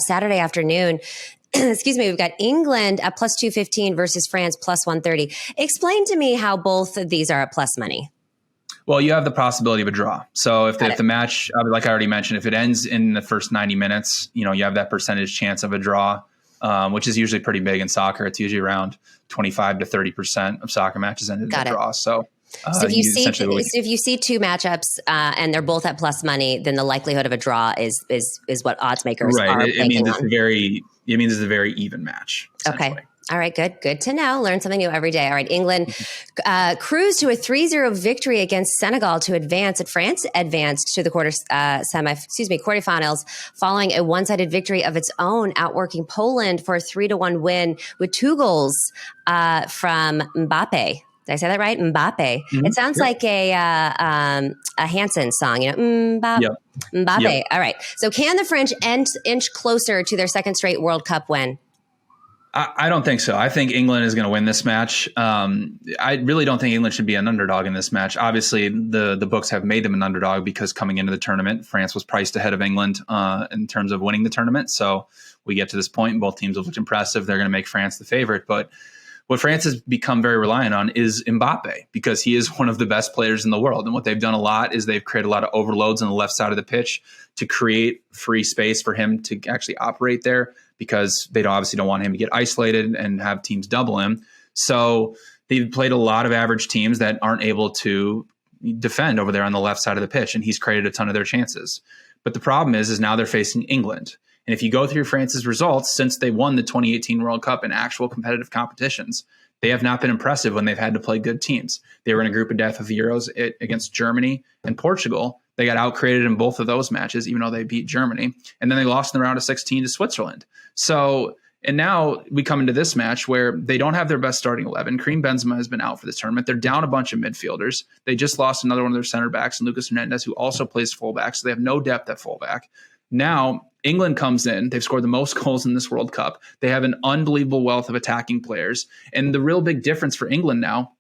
Saturday afternoon. Excuse me, we've got England at plus 215 versus France plus 130. Explain to me how both of these are at plus money. Well, you have the possibility of a draw. So if the match, like I already mentioned, if it ends in the first 90 minutes, you have that percentage chance of a draw, which is usually pretty big in soccer. It's usually around 25 to 30% of soccer matches end in a draw. So if you see two matchups and they're both at plus money, then the likelihood of a draw is what odds makers are banking on. It means it's a very even match. Okay. All right, good to know. Learn something new every day. All right, England cruised to a 3-0 victory against Senegal to advance. France advanced to the quarterfinals following a one-sided victory of its own, outworking Poland for a 3-1 win with 2 goals from Mbappe. Did I say that right? Mbappe. Mm-hmm. It sounds like a Hanson song, Mbappe. Yep. Mbappe. Yep. All right. So can the French inch closer to their second straight World Cup win? I don't think so. I think England is going to win this match. I really don't think England should be an underdog in this match. Obviously, the books have made them an underdog because coming into the tournament, France was priced ahead of England in terms of winning the tournament. So we get to this point, and both teams have looked impressive. They're going to make France the favorite. But what France has become very reliant on is Mbappe, because he is one of the best players in the world. And what they've done a lot is they've created a lot of overloads on the left side of the pitch to create free space for him to actually operate there, because they obviously don't want him to get isolated and have teams double him. So they've played a lot of average teams that aren't able to defend over there on the left side of the pitch, and he's created a ton of their chances. But the problem is now they're facing England. And if you go through France's results since they won the 2018 World Cup in actual competitive competitions, they have not been impressive when they've had to play good teams. They were in a group of death of the Euros against Germany and Portugal. They got out-created in both of those matches, even though they beat Germany. And then they lost in the round of 16 to Switzerland. And now we come into this match where they don't have their best starting 11. Karim Benzema has been out for this tournament. They're down a bunch of midfielders. They just lost another one of their center backs, Lucas Hernandez, who also plays fullback. So they have no depth at fullback. Now, England comes in. They've scored the most goals in this World Cup. They have an unbelievable wealth of attacking players. And the real big difference for England now,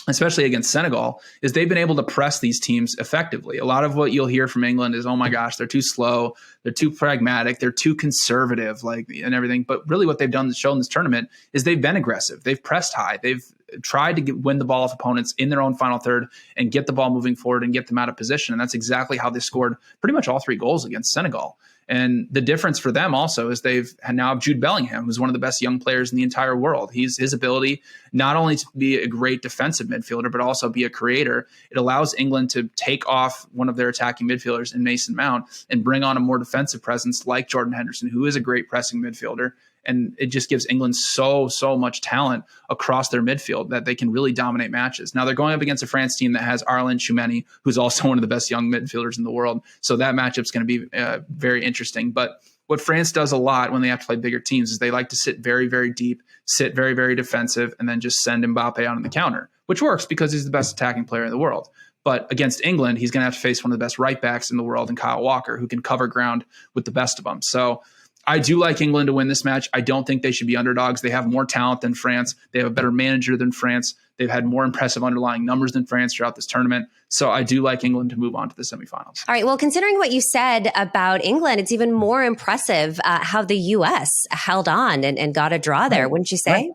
especially against Senegal, is they've been able to press these teams effectively. A lot of what you'll hear from England is, oh my gosh, they're too slow, they're too pragmatic, they're too conservative, and everything. But really what they've done to show in this tournament is they've been aggressive. They've pressed high. They've tried to win the ball off opponents in their own final third and get the ball moving forward and get them out of position. And that's exactly how they scored pretty much all 3 goals against Senegal. And the difference for them also is they've now have Jude Bellingham, who's one of the best young players in the entire world. His ability not only to be a great defensive midfielder, but also be a creator. It allows England to take off one of their attacking midfielders in Mason Mount and bring on a more defensive presence like Jordan Henderson, who is a great pressing midfielder. And it just gives England so much talent across their midfield that they can really dominate matches. Now they're going up against a France team that has Arlen Tchouameni, who's also one of the best young midfielders in the world. So that matchup's going to be very interesting. But what France does a lot when they have to play bigger teams is they like to sit very, very deep, sit very, very defensive, and then just send Mbappe out on the counter, which works because he's the best attacking player in the world. But against England, he's going to have to face one of the best right backs in the world in Kyle Walker, who can cover ground with the best of them. So I do like England to win this match. I don't think they should be underdogs. They have more talent than France. They have a better manager than France. They've had more impressive underlying numbers than France throughout this tournament. So I do like England to move on to the semifinals. All right. Well, considering what you said about England, it's even more impressive how the U.S. held on and got a draw there, wouldn't you say? Right.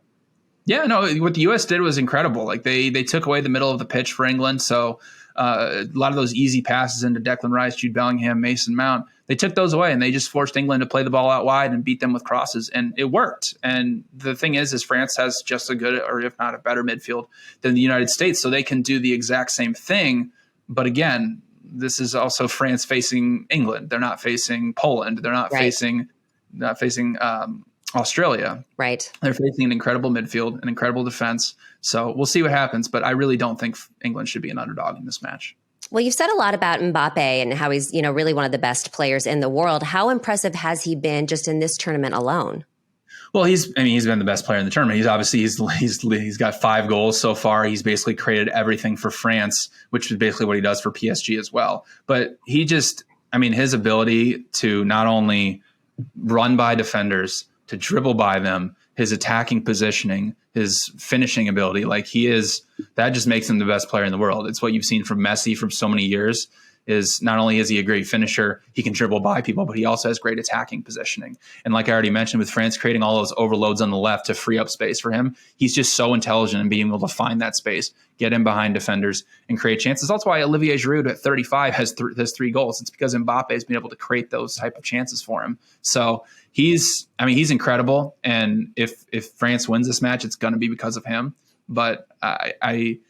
Yeah, no, what the U.S. did was incredible. Like they took away the middle of the pitch for England. So a lot of those easy passes into Declan Rice, Jude Bellingham, Mason Mount, they took those away and they just forced England to play the ball out wide and beat them with crosses. And it worked. And the thing is France has just a good, or if not a better midfield than the United States. So they can do the exact same thing. But again, this is also France facing England. They're not facing Poland. They're not facing Australia. Right. They're facing an incredible midfield, an incredible defense. So we'll see what happens. But I really don't think England should be an underdog in this match. Well, you've said a lot about Mbappe and how he's, really one of the best players in the world. How impressive has he been just in this tournament alone? Well, he's been the best player in the tournament. He's got 5 goals so far. He's basically created everything for France, which is basically what he does for PSG as well. But his ability to not only run by defenders, to dribble by them, his attacking positioning, his finishing ability, that just makes him the best player in the world. It's what you've seen from Messi for so many years. is not only is he a great finisher, he can dribble by people, but he also has great attacking positioning. And like I already mentioned, with France creating all those overloads on the left to free up space for him, he's just so intelligent in being able to find that space, get in behind defenders, and create chances. That's why Olivier Giroud at 35 has 3 goals. It's because Mbappe has been able to create those type of chances for him. So he's incredible. And if France wins this match, it's going to be because of him. But again,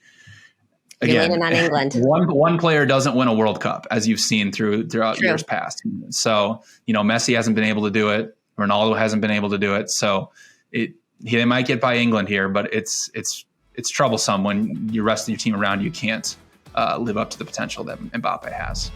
leaning on England. One player doesn't win a World Cup, as you've seen throughout years past. So, Messi hasn't been able to do it. Ronaldo hasn't been able to do it. So they might get by England here, but it's troublesome when the rest of your team around you can't live up to the potential that Mbappe has.